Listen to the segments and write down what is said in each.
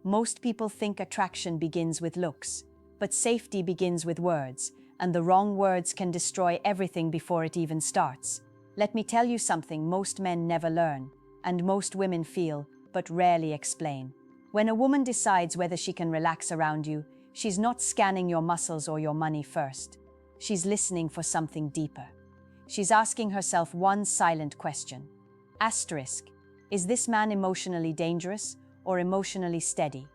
Most people think attraction begins with looks, but safety begins with words, and the wrong words can destroy everything before it even starts. Let me tell you something most men never learn, and most women feel, but rarely explain. When a woman decides whether she can relax around you, she's not scanning your muscles or your money first. She's listening for something deeper. She's asking herself one silent question. Asterisk, is this man emotionally dangerous or emotionally steady?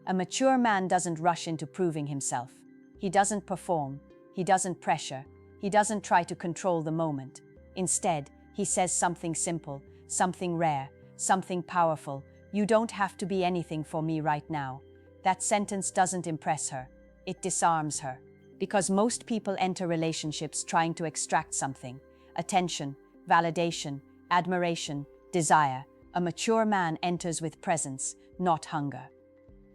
A mature man doesn't rush into proving himself. He doesn't perform. He doesn't pressure. He doesn't try to control the moment. Instead, he says something simple, something rare, something powerful. You don't have to be anything for me right now. That sentence doesn't impress her. It disarms her. Because most people enter relationships trying to extract something: attention, validation, admiration, desire. A mature man enters with presence, not hunger.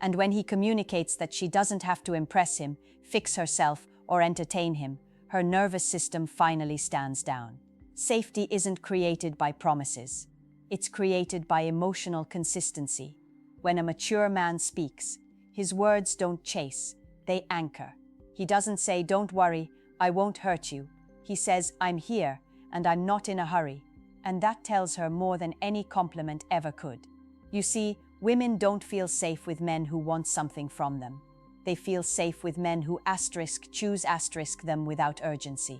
And when he communicates that she doesn't have to impress him, fix herself, or entertain him, her nervous system finally stands down. Safety isn't created by promises. It's created by emotional consistency. When a mature man speaks, his words don't chase, they anchor. He doesn't say, "Don't worry, I won't hurt you." He says, "I'm here, and I'm not in a hurry." And that tells her more than any compliment ever could. You see, women don't feel safe with men who want something from them. They feel safe with men who choose them without urgency.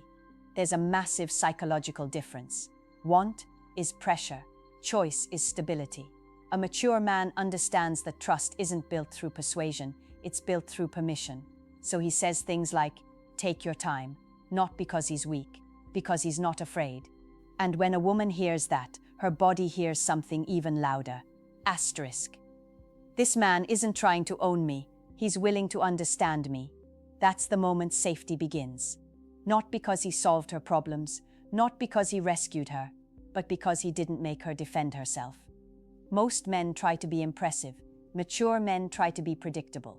There's a massive psychological difference. Want is pressure. Choice is stability. A mature man understands that trust isn't built through persuasion, it's built through permission. So he says things like, "Take your time," not because he's weak, because he's not afraid. And when a woman hears that, her body hears something even louder. Asterisk. This man isn't trying to own me, he's willing to understand me. That's the moment safety begins. Not because he solved her problems, not because he rescued her, but because he didn't make her defend herself. Most men try to be impressive. Mature men try to be predictable.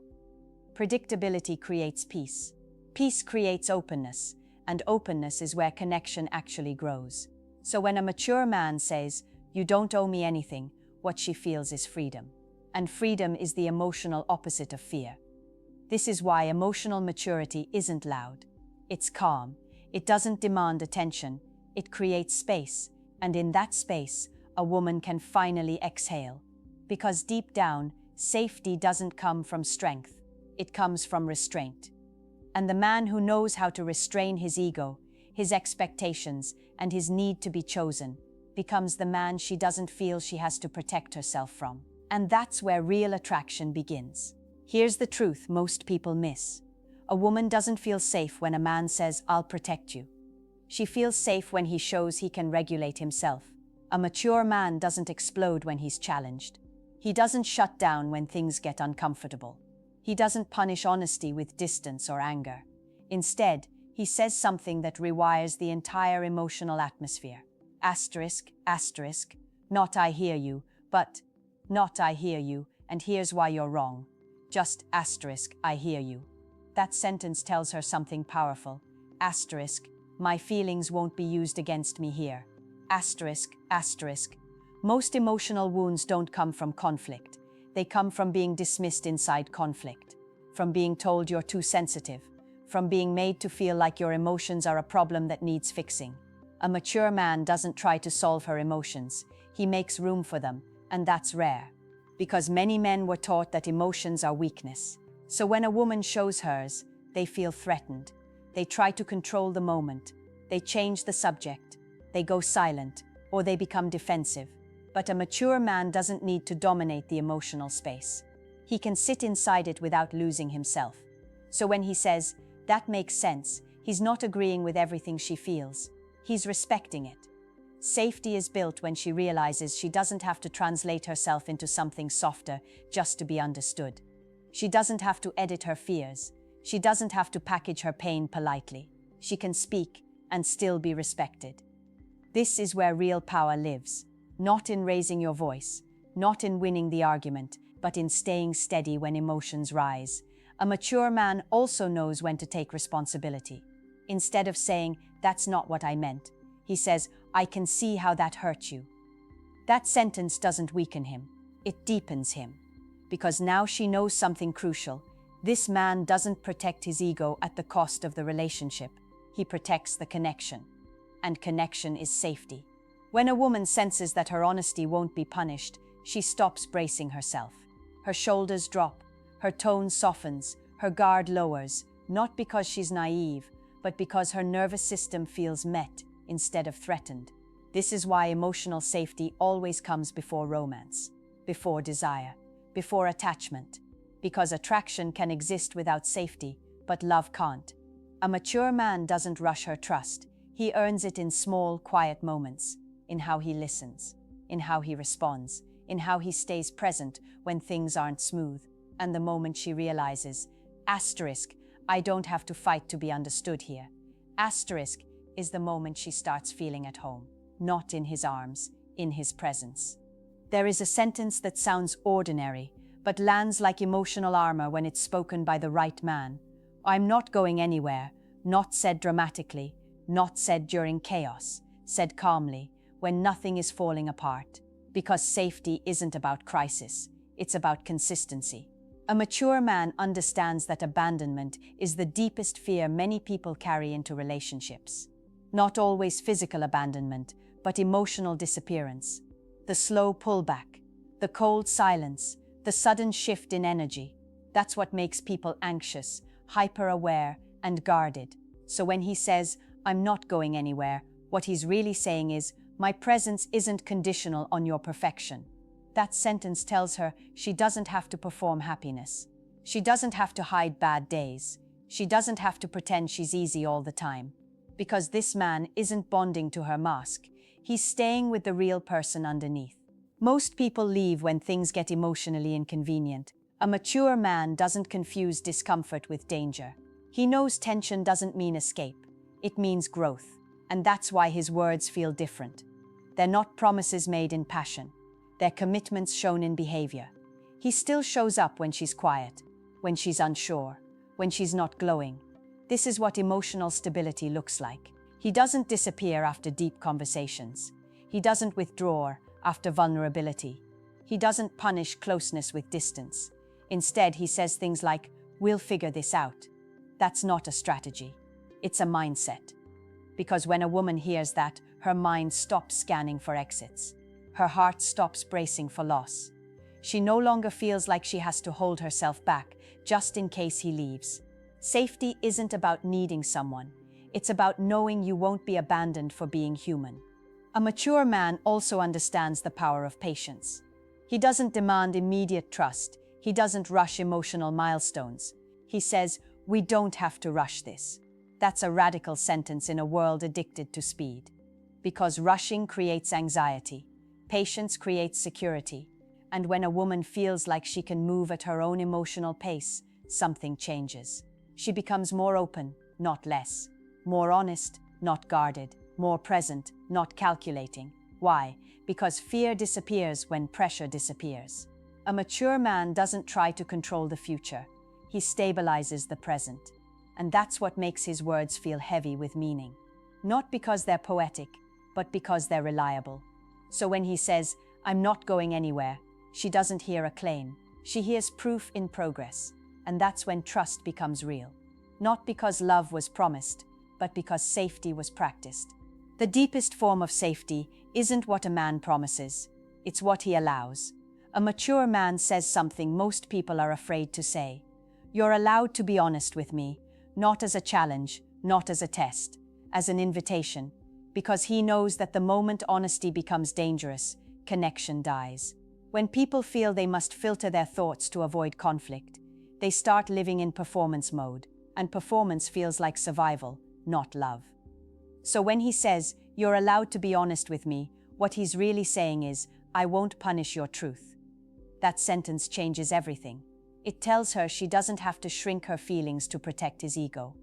Predictability creates peace. Peace creates openness, and openness is where connection actually grows. So when a mature man says, "You don't owe me anything," what she feels is freedom. And freedom is the emotional opposite of fear. This is why emotional maturity isn't loud. It's calm. It doesn't demand attention. It creates space. And in that space, a woman can finally exhale. Because deep down, safety doesn't come from strength. It comes from restraint. And the man who knows how to restrain his ego, his expectations, and his need to be chosen, becomes the man she doesn't feel she has to protect herself from. And that's where real attraction begins. Here's the truth most people miss. A woman doesn't feel safe when a man says, "I'll protect you." She feels safe when he shows he can regulate himself. A mature man doesn't explode when he's challenged. He doesn't shut down when things get uncomfortable. He doesn't punish honesty with distance or anger. Instead, he says something that rewires the entire emotional atmosphere. Asterisk, asterisk, not "I hear you," but "Not I hear you, and here's why you're wrong." Just asterisk, "I hear you." That sentence tells her something powerful. Asterisk, my feelings won't be used against me here. Asterisk, asterisk. Most emotional wounds don't come from conflict. They come from being dismissed inside conflict, from being told you're too sensitive, from being made to feel like your emotions are a problem that needs fixing. A mature man doesn't try to solve her emotions. He makes room for them, and that's rare, because many men were taught that emotions are weakness. So when a woman shows hers, they feel threatened. They try to control the moment. They change the subject. They go silent, or they become defensive. But a mature man doesn't need to dominate the emotional space. He can sit inside it without losing himself. So when he says, "That makes sense," he's not agreeing with everything she feels. He's respecting it. Safety is built when she realizes she doesn't have to translate herself into something softer just to be understood. She doesn't have to edit her fears. She doesn't have to package her pain politely. She can speak and still be respected. This is where real power lives, not in raising your voice, not in winning the argument, but in staying steady when emotions rise. A mature man also knows when to take responsibility. Instead of saying, "That's not what I meant," he says, "I can see how that hurt you." That sentence doesn't weaken him, it deepens him. because now she knows something crucial. This man doesn't protect his ego at the cost of the relationship. He protects the connection. And connection is safety. When a woman senses that her honesty won't be punished, she stops bracing herself. Her shoulders drop, her tone softens, her guard lowers, not because she's naive, but because her nervous system feels met instead of threatened. This is why emotional safety always comes before romance, before desire, before attachment. Because attraction can exist without safety, but love can't. A mature man doesn't rush her trust. He earns it in small, quiet moments, in how he listens, in how he responds, in how he stays present when things aren't smooth. And the moment she realizes, asterisk, I don't have to fight to be understood here. Asterisk is the moment she starts feeling at home, not in his arms, in his presence. There is a sentence that sounds ordinary, but lands like emotional armor when it's spoken by the right man. I'm not going anywhere, not said dramatically, not said during chaos, said calmly, when nothing is falling apart. Because safety isn't about crisis, it's about consistency. A mature man understands that abandonment is the deepest fear many people carry into relationships. Not always physical abandonment, but emotional disappearance. The slow pullback, the cold silence, the sudden shift in energy. That's what makes people anxious, hyper-aware, and guarded. So when he says, I'm not going anywhere, what he's really saying is, my presence isn't conditional on your perfection. That sentence tells her she doesn't have to perform happiness. She doesn't have to hide bad days. She doesn't have to pretend she's easy all the time. Because this man isn't bonding to her mask. He's staying with the real person underneath. Most people leave when things get emotionally inconvenient. A mature man doesn't confuse discomfort with danger. He knows tension doesn't mean escape. It means growth. And that's why his words feel different. They're not promises made in passion. They're commitments shown in behavior. He still shows up when she's quiet, when she's unsure, when she's not glowing. This is what emotional stability looks like. He doesn't disappear after deep conversations. He doesn't withdraw after vulnerability. He doesn't punish closeness with distance. Instead, he says things like, we'll figure this out. That's not a strategy. It's a mindset. Because when a woman hears that, her mind stops scanning for exits. Her heart stops bracing for loss. She no longer feels like she has to hold herself back just in case he leaves. Safety isn't about needing someone. It's about knowing you won't be abandoned for being human. A mature man also understands the power of patience. He doesn't demand immediate trust. He doesn't rush emotional milestones. He says, we don't have to rush this. That's a radical sentence in a world addicted to speed. Because rushing creates anxiety. Patience creates security. And when a woman feels like she can move at her own emotional pace, something changes. She becomes more open, not less. More honest, not guarded. More present, not calculating. Why? Because fear disappears when pressure disappears. A mature man doesn't try to control the future. He stabilizes the present. And that's what makes his words feel heavy with meaning. Not because they're poetic, but because they're reliable. So when he says, I'm not going anywhere, she doesn't hear a claim. She hears proof in progress. And that's when trust becomes real. Not because love was promised, but because safety was practiced. The deepest form of safety isn't what a man promises. It's what he allows. A mature man says something most people are afraid to say. You're allowed to be honest with me, not as a challenge, not as a test, as an invitation, because he knows that the moment honesty becomes dangerous, connection dies. When people feel they must filter their thoughts to avoid conflict, they start living in performance mode, and performance feels like survival, not love. So when he says, you're allowed to be honest with me, what he's really saying is, I won't punish your truth. That sentence changes everything. It tells her she doesn't have to shrink her feelings to protect his ego.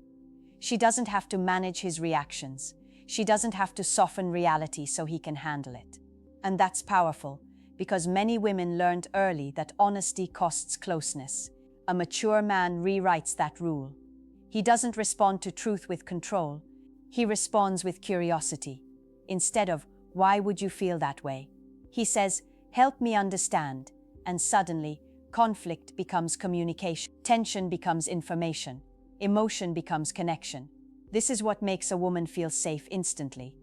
She doesn't have to manage his reactions. She doesn't have to soften reality so he can handle it. And that's powerful, because many women learned early that honesty costs closeness. A mature man rewrites that rule. He doesn't respond to truth with control. He responds with curiosity. Instead of, why would you feel that way? He says, help me understand. And suddenly, Conflict becomes communication. Tension becomes information. Emotion becomes connection. This is what makes a woman feel safe instantly.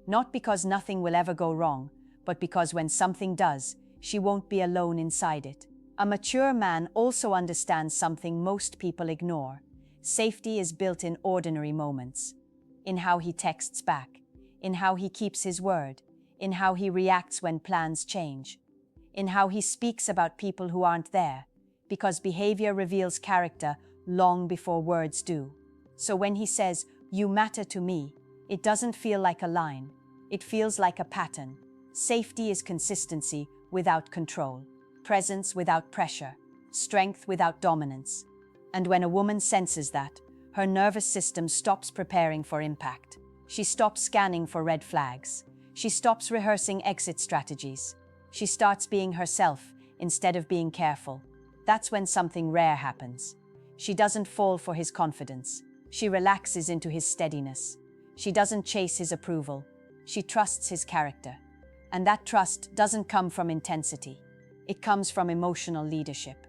Not because nothing will ever go wrong, but because when something does, she won't be alone inside it. A mature man also understands something most people ignore. Safety is built in ordinary moments. In how he texts back, in how he keeps his word, in how he reacts when plans change, in how he speaks about people who aren't there, because behavior reveals character long before words do. So when he says, "You matter to me," it doesn't feel like a line. It feels like a pattern. Safety is consistency without control, presence without pressure, strength without dominance. And when a woman senses that, her nervous system stops preparing for impact. She stops scanning for red flags. She stops rehearsing exit strategies. She starts being herself instead of being careful. That's when something rare happens. She doesn't fall for his confidence. She relaxes into his steadiness. She doesn't chase his approval. She trusts his character. And that trust doesn't come from intensity. It comes from emotional leadership.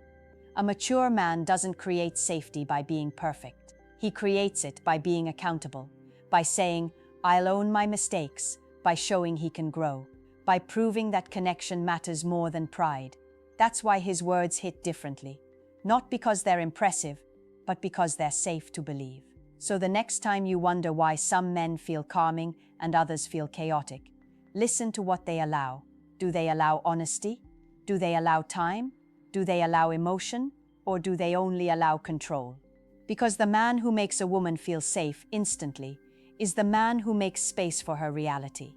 A mature man doesn't create safety by being perfect. He creates it by being accountable, by saying, "I'll own my mistakes," by showing he can grow, by proving that connection matters more than pride. That's why his words hit differently. Not because they're impressive, but because they're safe to believe. So the next time you wonder why some men feel calming and others feel chaotic, listen to what they allow. Do they allow honesty? Do they allow time? Do they allow emotion? Or do they only allow control? Because the man who makes a woman feel safe instantly is the man who makes space for her reality.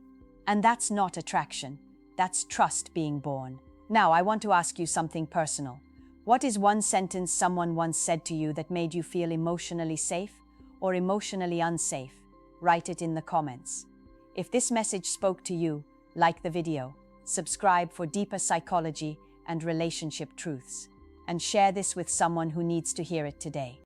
And that's not attraction, that's trust being born. Now, I want to ask you something personal. What is one sentence someone once said to you that made you feel emotionally safe or emotionally unsafe? Write it in the comments. If this message spoke to you, like the video, subscribe for deeper psychology and relationship truths, and share this with someone who needs to hear it today.